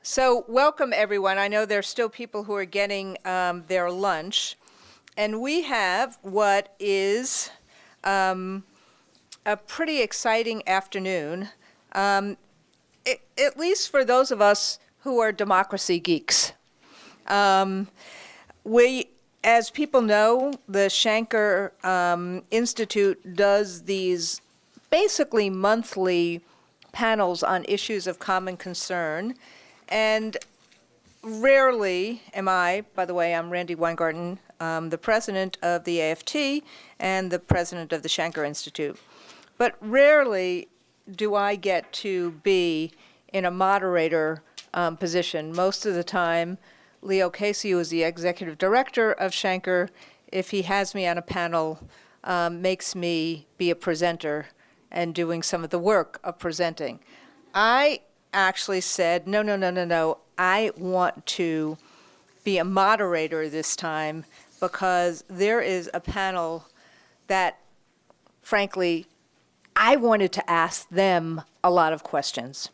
So welcome, everyone. I know there's still people who are getting their lunch. And we have what is a pretty exciting afternoon, at least for those of us who are democracy geeks. As people know, the Shanker Institute does these basically monthly panels on issues of common concern. And rarely am I, by the way, I'm Randy Weingarten, the president of the AFT and the president of the Shanker Institute. But rarely do I get to be in a moderator position. Most of the time, Leo Casey, who is the executive director of Shanker, if he has me on a panel, makes me be a presenter and doing some of the work of presenting. I actually said, no, I want to be a moderator this time because there is a panel that, frankly, I wanted to ask them a lot of questions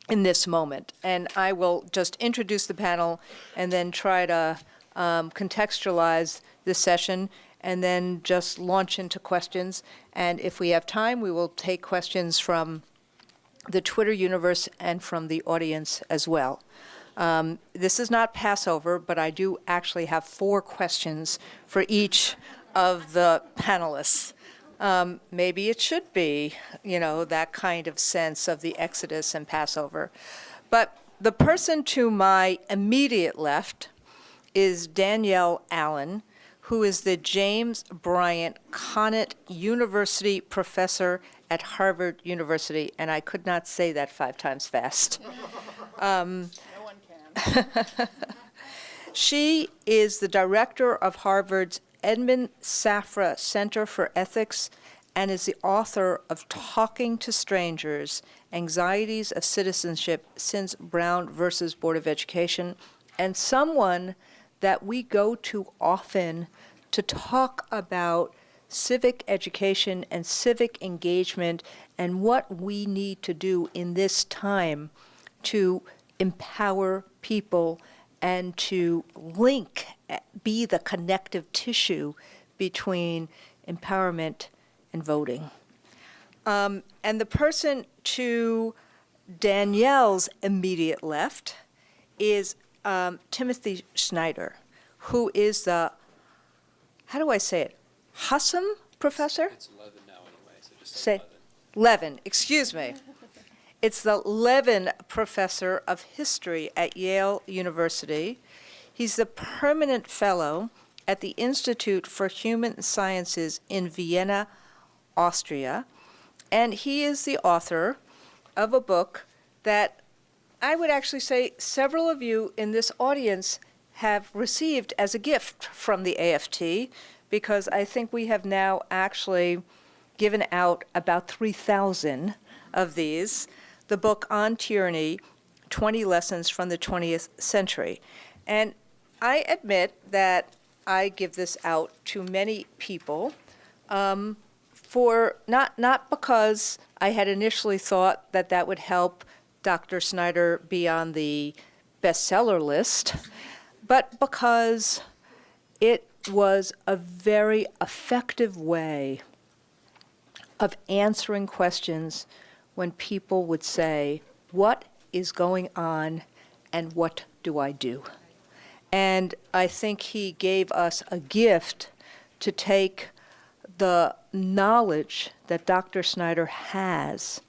in this moment. And I will just introduce the panel and then try to contextualize this session and then just launch into questions. And if we have time, we will take questions from the Twitter universe and from the audience as well. This is not Passover, but I do actually have 4 questions for each of the panelists. Maybe it should be, that kind of sense of the Exodus and Passover. But the person to my immediate left is Danielle Allen, who is the James Bryant Conant University professor at Harvard University, and I could not say that 5 times fast. No one can. She is the director of Harvard's Edmund Safra Center for Ethics and is the author of Talking to Strangers, Anxieties of Citizenship Since Brown versus Board of Education, and someone that we go to often to talk about civic education and civic engagement and what we need to do in this time to empower people and to be the connective tissue between empowerment and voting. And the person to Danielle's immediate left is Timothy Snyder, who is the, how do I say it, Hussam professor? It's 11 now anyway, so just say 11. Levin, excuse me. It's the Levin Professor of History at Yale University. He's the permanent fellow at the Institute for Human Sciences in Vienna, Austria, and he is the author of a book that I would actually say several of you in this audience have received as a gift from the AFT, because I think we have now actually given out about 3,000 of these. The book On Tyranny, 20 Lessons from the 20th Century. And I admit that I give this out to many people for not because I had initially thought that that would help Dr. Snyder be on the bestseller list, but because it was a very effective way of answering questions when people would say, what is going on and what do I do? And I think he gave us a gift to take the knowledge that Dr. Snyder has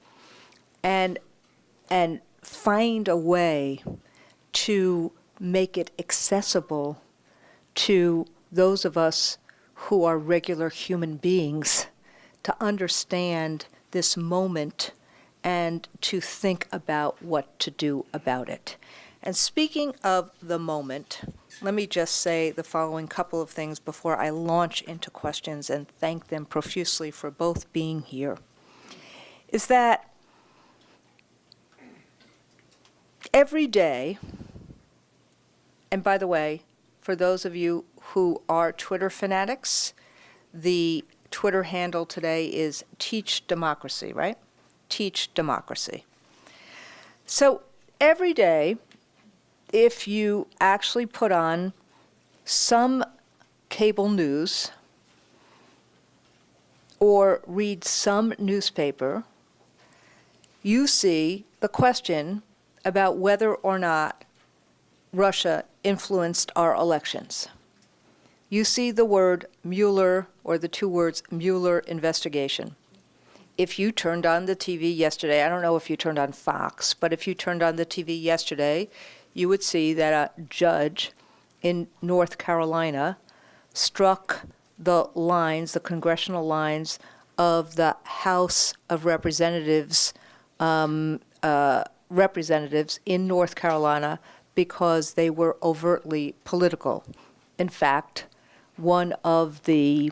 and find a way to make it accessible to those of us who are regular human beings to understand this moment and to think about what to do about it. And speaking of the moment, let me just say the following couple of things before I launch into questions and thank them profusely for both being here, is that every day, and by the way, for those of you who are Twitter fanatics, the Twitter handle today is Teach Democracy, right? Teach Democracy. So every day if you actually put on some cable news or read some newspaper, you see the question about whether or not Russia influenced our elections. You see the word Mueller, or the two words Mueller investigation. If you turned on the TV yesterday, I don't know if you turned on Fox, but if you turned on the TV yesterday, you would see that a judge in North Carolina struck the lines, the congressional lines of the House of Representatives, representatives in North Carolina because they were overtly political. In fact, one of the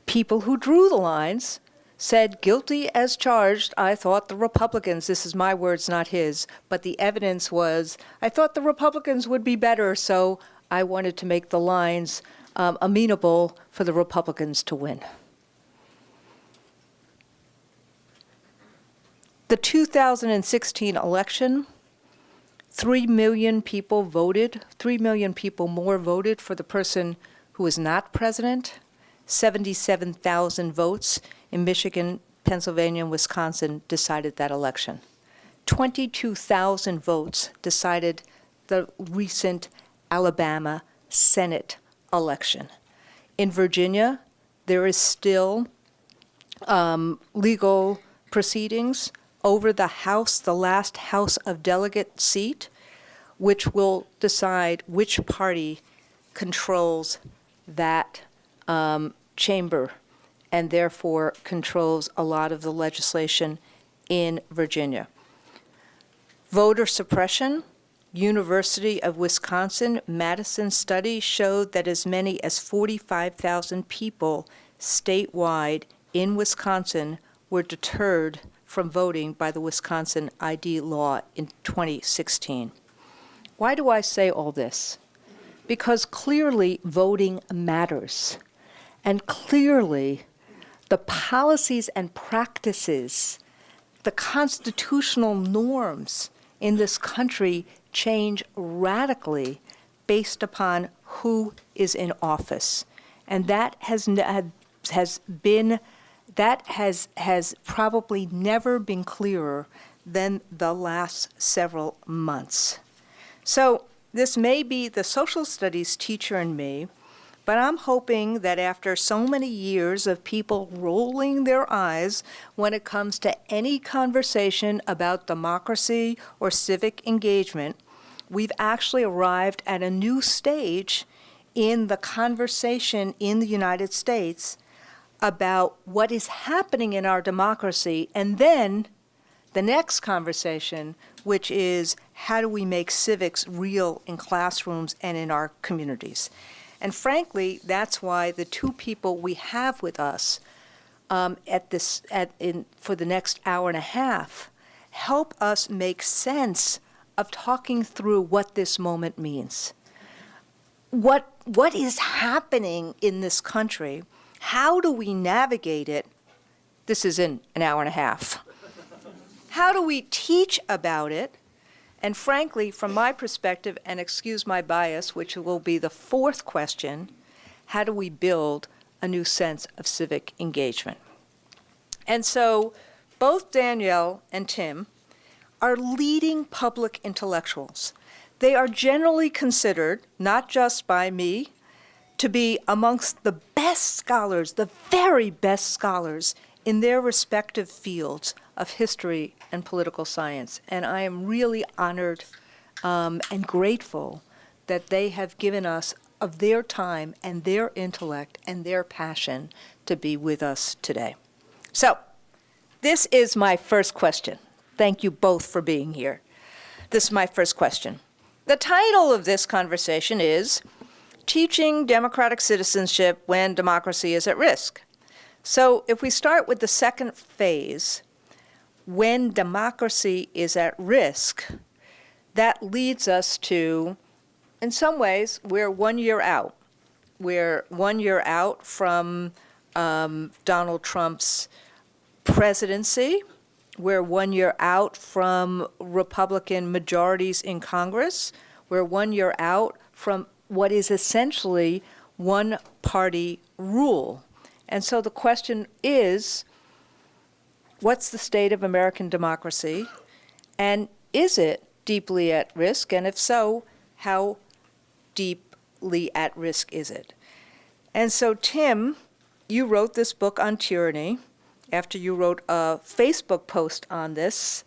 people who drew the lines said, guilty as charged. I thought the Republicans, this is my words, not his, but the evidence was, I thought the Republicans would be better, so I wanted to make the lines amenable for the Republicans to win. The 2016 election, 3 million people voted, 3 million people more voted for the person who was not president, 77,000 votes in Michigan, Pennsylvania, and Wisconsin decided that election. 22,000 votes decided the recent Alabama Senate election. In Virginia, there is still legal proceedings over the House, the last House of Delegate seat, which will decide which party controls that chamber and therefore controls a lot of the legislation in Virginia. Voter suppression. University of Wisconsin-Madison study showed that as many as 45,000 people statewide in Wisconsin were deterred from voting by the Wisconsin ID law in 2016. Why do I say all this? Because clearly voting matters. And clearly the policies and practices, the constitutional norms in this country change radically based upon who is in office. And that has probably never been clearer than the last several months. So this may be the social studies teacher in me, but I'm hoping that after so many years of people rolling their eyes when it comes to any conversation about democracy or civic engagement, we've actually arrived at a new stage in the conversation in the United States about what is happening in our democracy, and then the next conversation, which is how do we make civics real in classrooms and in our communities. And frankly, that's why the two people we have with us for the next hour and a half help us make sense of talking through what this moment means. What is happening in this country? How do we navigate it? This is in an hour and a half. How do we teach about it? And frankly, from my perspective, and excuse my bias, which will be the fourth question, how do we build a new sense of civic engagement? And so both Danielle and Tim are leading public intellectuals. They are generally considered, not just by me, to be amongst the best scholars, the very best scholars in their respective fields of history and political science. And I am really honored and grateful that they have given us of their time and their intellect and their passion to be with us today. So, this is my first question. Thank you both for being here. This is my first question. The title of this conversation is Teaching Democratic Citizenship When Democracy is at Risk. So if we start with the second phase, when democracy is at risk, that leads us to, in some ways, we're 1 year out. We're 1 year out from Donald Trump's presidency. We're 1 year out from Republican majorities in Congress. We're 1 year out from what is essentially one-party rule. And so the question is, what's the state of American democracy? And is it deeply at risk? And if so, how deeply at risk is it? And so, Tim, you wrote this book on tyranny after you wrote a Facebook post on this,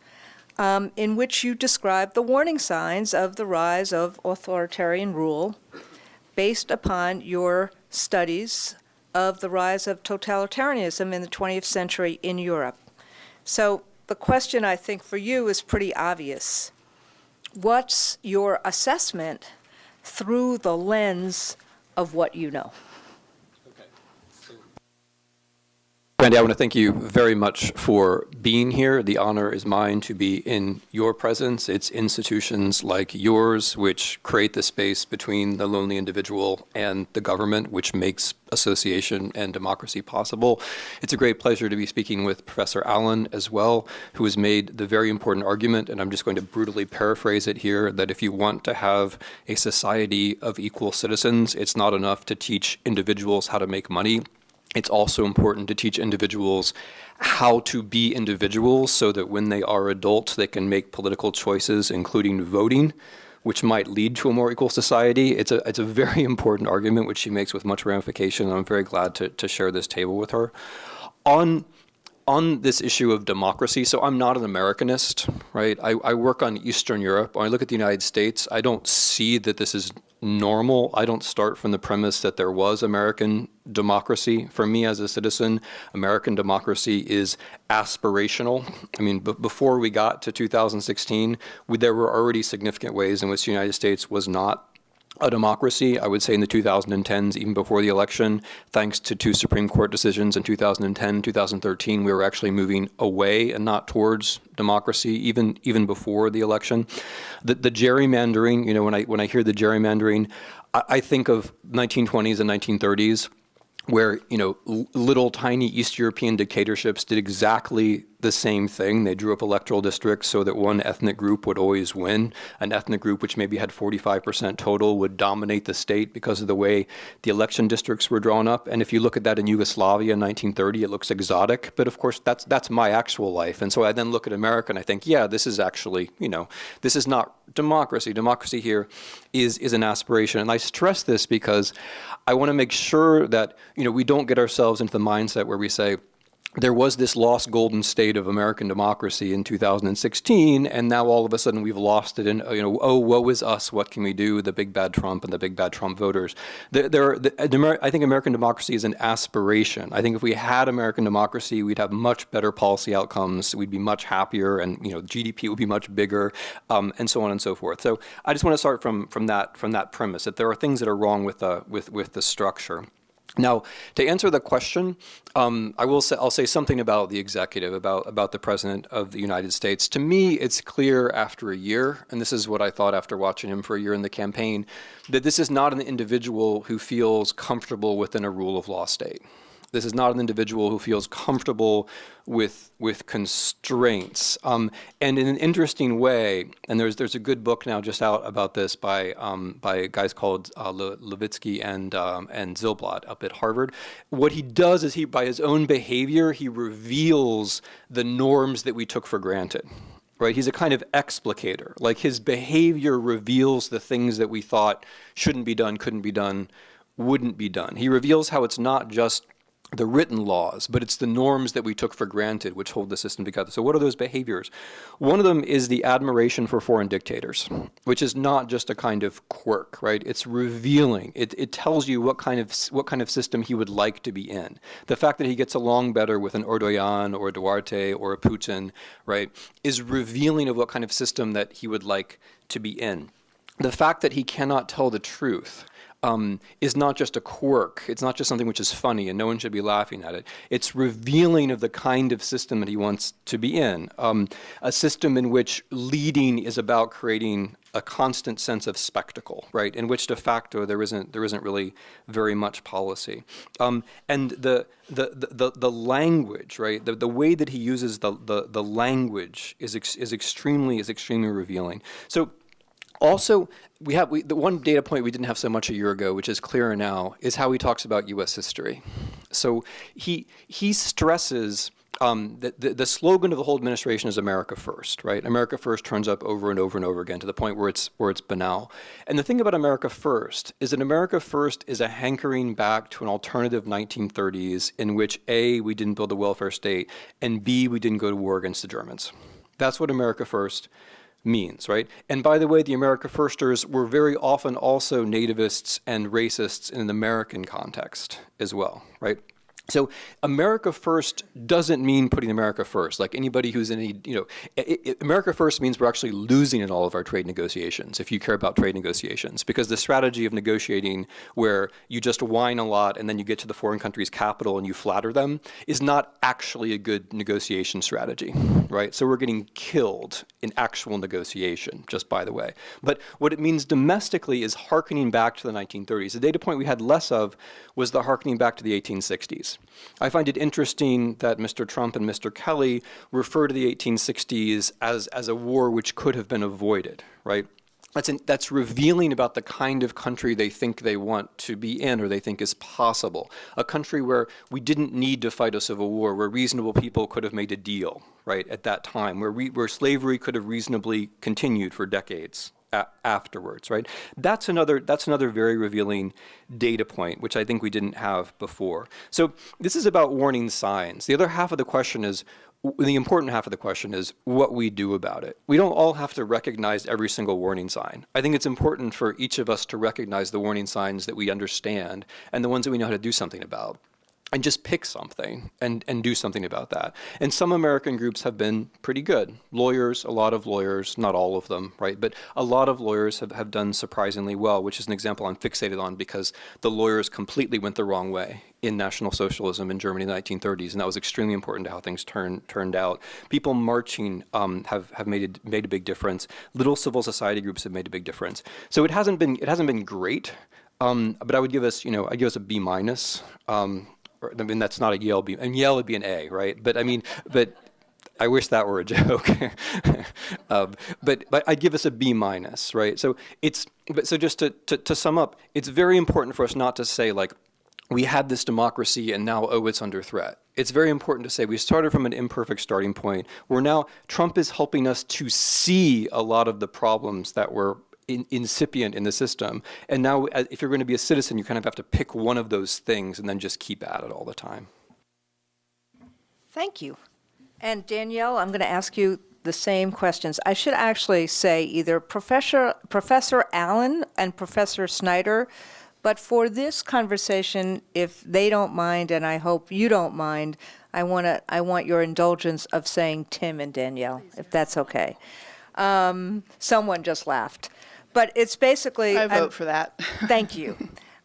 in which you described the warning signs of the rise of authoritarian rule based upon your studies of the rise of totalitarianism in the 20th century in Europe. So the question, I think, for you is pretty obvious. What's your assessment through the lens of what you know? Randy, I want to thank you very much for being here. The honor is mine to be in your presence. It's institutions like yours which create the space between the lonely individual and the government, which makes association and democracy possible. It's a great pleasure to be speaking with Professor Allen as well, who has made the very important argument, and I'm just going to brutally paraphrase it here, that if you want to have a society of equal citizens, it's not enough to teach individuals how to make money. It's also important to teach individuals how to be individuals so that when they are adults, they can make political choices, including voting, which might lead to a more equal society. It's a very important argument, which she makes with much ramification. I'm very glad to share this table with her. On this issue of democracy, so I'm not an Americanist, right? I work on Eastern Europe. When I look at the United States, I don't see that this is normal. I don't start from the premise that there was American democracy. For me as a citizen, American democracy is aspirational. I mean, before we got to 2016, there were already significant ways in which the United States was not a democracy. I would say in the 2010s, even before the election, thanks to 2 Supreme Court decisions in 2010, 2013, we were actually moving away and not towards democracy, even before the election. The gerrymandering, you know, when I hear the gerrymandering, I think of 1920s and 1930s, where, you know, little tiny East European dictatorships did exactly the same thing. They drew up electoral districts so that one ethnic group would always win. An ethnic group which maybe had 45% total would dominate the state because of the way the election districts were drawn up. And if you look at that in Yugoslavia in 1930, it looks exotic. But of course, that's my actual life. And so I then look at America and I think, yeah, this is actually, you know, this is not democracy. Democracy here is an aspiration. And I stress this because I want to make sure that, you know, we don't get ourselves into the mindset where we say, there was this lost golden state of American democracy in 2016, and now all of a sudden we've lost it, and, you know, oh, woe is us, what can we do, the big bad Trump and the big bad Trump voters. I think American democracy is an aspiration. I think if we had American democracy, we'd have much better policy outcomes, we'd be much happier, and, you know, GDP would be much bigger, and so on and so forth. So I just want to start from that premise, that there are things that are wrong with the structure. Now, to answer the question, I'll say something about the executive, about the President of the United States. To me, it's clear after a year, and this is what I thought after watching him for a year in the campaign, that this is not an individual who feels comfortable within a rule of law state. This is not an individual who feels comfortable with constraints. And in an interesting way, and there's a good book now just out about this by guys called Levitsky and Zilblad up at Harvard. What he does is by his own behavior, he reveals the norms that we took for granted. Right? He's a kind of explicator. Like, his behavior reveals the things that we thought shouldn't be done, couldn't be done, wouldn't be done. He reveals how it's not just the written laws, but it's the norms that we took for granted which hold the system together. So what are those behaviors? One of them is the admiration for foreign dictators, which is not just a kind of quirk, right? It's revealing. It tells you what kind of system he would like to be in. The fact that he gets along better with an Erdogan or a Duarte or a Putin, right, is revealing of what kind of system that he would like to be in. The fact that he cannot tell the truth is not just a quirk. It's not just something which is funny and no one should be laughing at it. It's revealing of the kind of system that he wants to be in. A system in which leading is about creating a constant sense of spectacle, right? In which de facto there isn't really very much policy. And the language, right? The way that he uses the language is extremely revealing. So Also, the one data point we didn't have so much a year ago, which is clearer now, is how he talks about U.S. history. So he stresses that the slogan of the whole administration is America First, right? America First turns up over and over and over again to the point where it's banal. And the thing about America First is that America First is a hankering back to an alternative 1930s in which A, we didn't build a welfare state, and B, we didn't go to war against the Germans. That's what America First means, right? And by the way, the America Firsters were very often also nativists and racists in an American context as well, right? So America First doesn't mean putting America first. Like anybody who's in any, America First means we're actually losing in all of our trade negotiations, if you care about trade negotiations, because the strategy of negotiating where you just whine a lot and then you get to the foreign country's capital and you flatter them is not actually a good negotiation strategy, right? So we're getting killed in actual negotiation, just by the way. But what it means domestically is hearkening back to the 1930s. The data point we had less of was the hearkening back to the 1860s. I find it interesting that Mr. Trump and Mr. Kelly refer to the 1860s as a war which could have been avoided, right? That's revealing about the kind of country they think they want to be in or they think is possible. A country where we didn't need to fight a civil war, where reasonable people could have made a deal, right, at that time, where slavery could have reasonably continued for decades afterwards, right? That's another very revealing data point, which I think we didn't have before. So this is about warning signs. The other half of the question is, the important half of the question is what we do about it. We don't all have to recognize every single warning sign. I think it's important for each of us to recognize the warning signs that we understand and the ones that we know how to do something about. And just pick something and do something about that. And some American groups have been pretty good. Lawyers, a lot of lawyers, not all of them, right? But a lot of lawyers have done surprisingly well, which is an example I'm fixated on because the lawyers completely went the wrong way in National Socialism in Germany in the 1930s, and that was extremely important to how things turned out. People marching have made a big difference. Little civil society groups have made a big difference. So it hasn't been great, but I would give us a B minus. I mean, that's not a Yale B, and Yale would be an A, right? But I wish that were a joke. But I'd give us a B minus, right? So just to sum up, it's very important for us not to say like, we had this democracy and now, it's under threat. It's very important to say we started from an imperfect starting point. Trump is helping us to see a lot of the problems that were incipient in the system. And now, if you're going to be a citizen, you kind of have to pick one of those things and then just keep at it all the time. Thank you. And Danielle, I'm going to ask you the same questions. I should actually say either Professor Allen and Professor Snyder, but for this conversation, if they don't mind, and I hope you don't mind, I want your indulgence of saying Tim and Danielle, if that's okay. Someone just laughed. But it's basically... I vote for that. Thank you.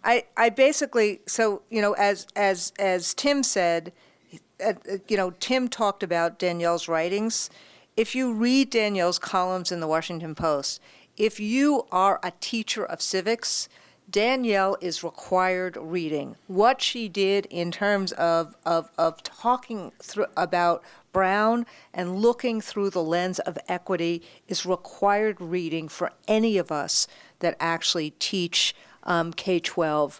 I basically, so, as Tim said, Tim talked about Danielle's writings. If you read Danielle's columns in the Washington Post, if you are a teacher of civics, Danielle is required reading. What she did in terms of talking about Brown and looking through the lens of equity is required reading for any of us that actually teach K-12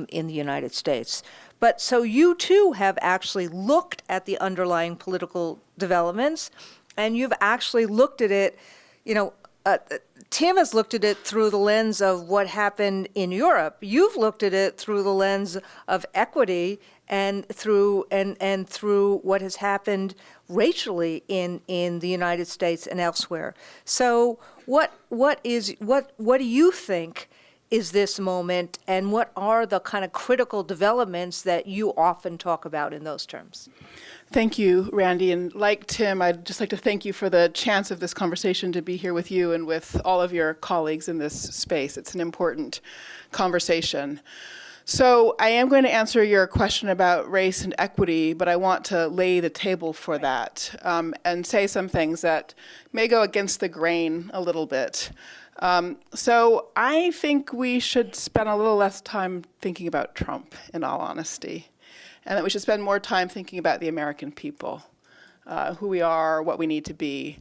in the United States. But so you too have actually looked at the underlying political developments, and you've actually looked at it, Tim has looked at it through the lens of what happened in Europe. You've looked at it through the lens of equity and through what has happened racially in the United States and elsewhere. So what do you think is this moment, and what are the kind of critical developments that you often talk about in those terms? Thank you, Randy. And like Tim, I'd just like to thank you for the chance of this conversation to be here with you and with all of your colleagues in this space. It's an important conversation. So I am going to answer your question about race and equity, but I want to lay the table for that and say some things that may go against the grain a little bit. So I think we should spend a little less time thinking about Trump, in all honesty, and that we should spend more time thinking about the American people, who we are, what we need to be.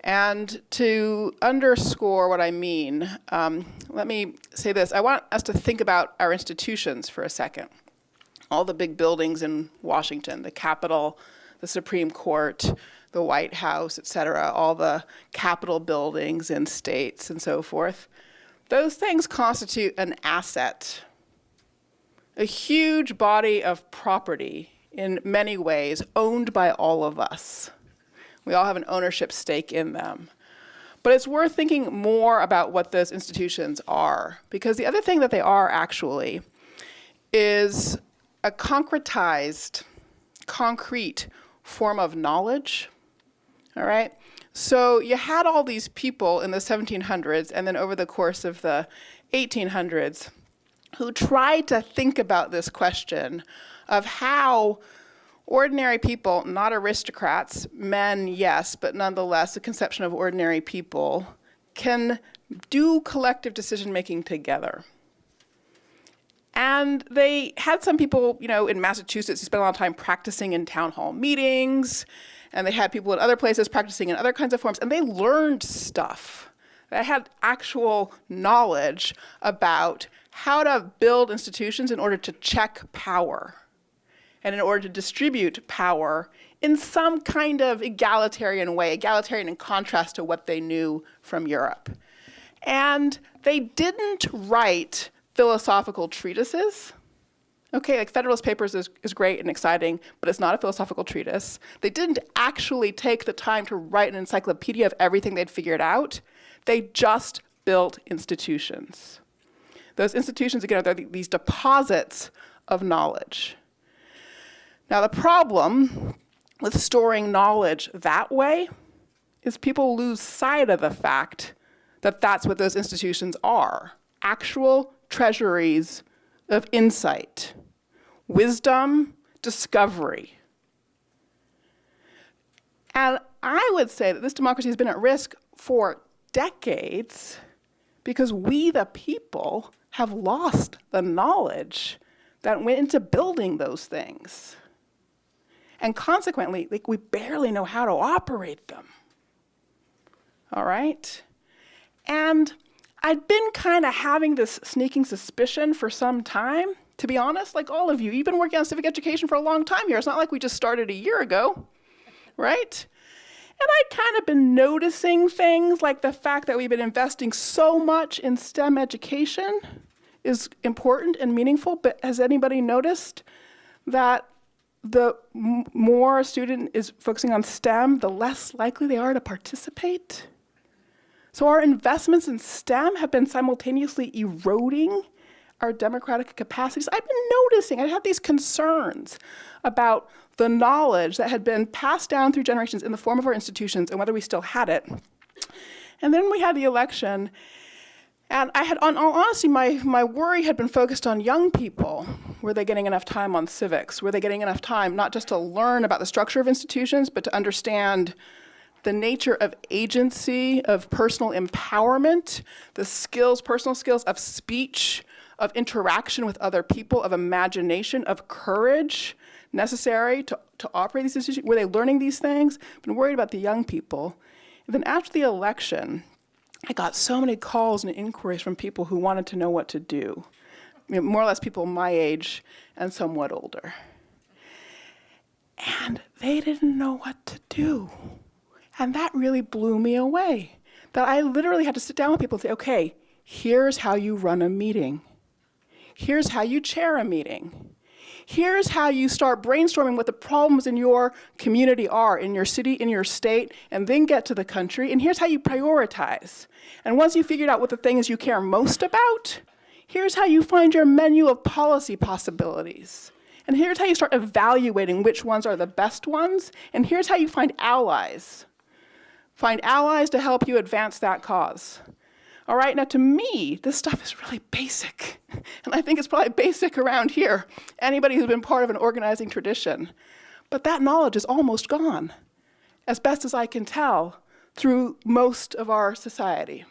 And to underscore what I mean, let me say this. I want us to think about our institutions for a second. All the big buildings in Washington, the Capitol, the Supreme Court, the White House, et cetera, all the Capitol buildings in states and so forth. Those things constitute an asset, a huge body of property in many ways owned by all of us. We all have an ownership stake in them. But it's worth thinking more about what those institutions are, because the other thing that they are actually is a concrete form of knowledge, all right? So you had all these people in the 1700s and then over the course of the 1800s who tried to think about this question of how ordinary people, not aristocrats, men, yes, but nonetheless, the conception of ordinary people can do collective decision-making together. And they had some people, in Massachusetts who spent a lot of time practicing in town hall meetings, and they had people in other places practicing in other kinds of forms, and they learned stuff. They had actual knowledge about how to build institutions in order to check power and in order to distribute power in some kind of egalitarian way, egalitarian in contrast to what they knew from Europe. And they didn't write philosophical treatises. Okay, like Federalist Papers is great and exciting, but it's not a philosophical treatise. They didn't actually take the time to write an encyclopedia of everything they'd figured out. They just built institutions. Those institutions, again, are these deposits of knowledge. Now, the problem with storing knowledge that way is people lose sight of the fact that that's what those institutions are, actual treasuries of insight, wisdom, discovery. And I would say that this democracy has been at risk for decades because we, the people, have lost the knowledge that went into building those things. And consequently, we barely know how to operate them. All right? And I'd been kind of having this sneaking suspicion for some time, to be honest, like all of you. You've been working on civic education for a long time here. It's not like we just started a year ago, right? And I'd kind of been noticing things like the fact that we've been investing so much in STEM education is important and meaningful, but has anybody noticed that the more a student is focusing on STEM, the less likely they are to participate? So our investments in STEM have been simultaneously eroding our democratic capacities. I've been noticing, I had these concerns about the knowledge that had been passed down through generations in the form of our institutions and whether we still had it. And then we had the election, and I had, in all honesty, my worry had been focused on young people. Were they getting enough time on civics? Were they getting enough time not just to learn about the structure of institutions, but to understand the nature of agency, of personal empowerment, the skills, personal skills of speech, of interaction with other people, of imagination, of courage necessary to operate these institutions? Were they learning these things? I've been worried about the young people. And then after the election, I got so many calls and inquiries from people who wanted to know what to do. More or less people my age and somewhat older. And they didn't know what to do. And that really blew me away. That I literally had to sit down with people and say, okay, here's how you run a meeting. Here's how you chair a meeting. Here's how you start brainstorming what the problems in your community are, in your city, in your state, and then get to the country. And here's how you prioritize. And once you've figured out what the things you care most about, here's how you find your menu of policy possibilities. And here's how you start evaluating which ones are the best ones. And here's how you find allies. Find allies to help you advance that cause. All right, now to me, this stuff is really basic. And I think it's probably basic around here, anybody who's been part of an organizing tradition. But that knowledge is almost gone, as best as I can tell, through most of our society.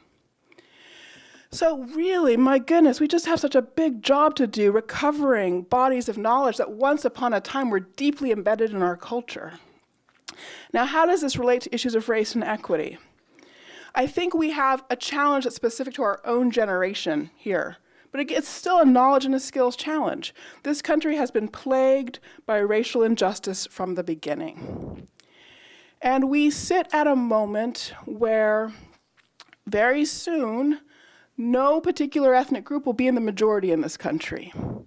So really, my goodness, we just have such a big job to do recovering bodies of knowledge that once upon a time were deeply embedded in our culture. Now, how does this relate to issues of race and equity? I think we have a challenge that's specific to our own generation here. But it's still a knowledge and a skills challenge. This country has been plagued by racial injustice from the beginning. And we sit at a moment where very soon, no particular ethnic group will be in the majority in this country. And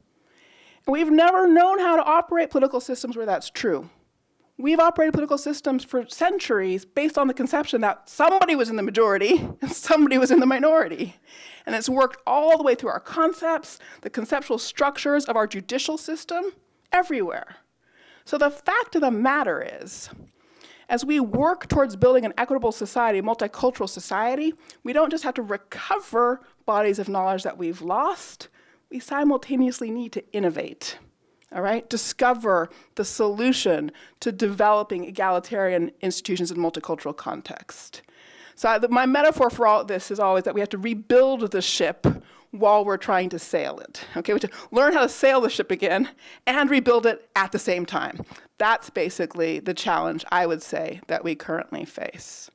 we've never known how to operate political systems where that's true. We've operated political systems for centuries based on the conception that somebody was in the majority and somebody was in the minority. And it's worked all the way through our concepts, the conceptual structures of our judicial system, everywhere. So the fact of the matter is, as we work towards building an equitable society, a multicultural society, we don't just have to recover bodies of knowledge that we've lost, we simultaneously need to innovate. All right, discover the solution to developing egalitarian institutions in multicultural context. So my metaphor for all of this is always that we have to rebuild the ship while we're trying to sail it. Okay, we have to learn how to sail the ship again and rebuild it at the same time. That's basically the challenge, I would say, that we currently face.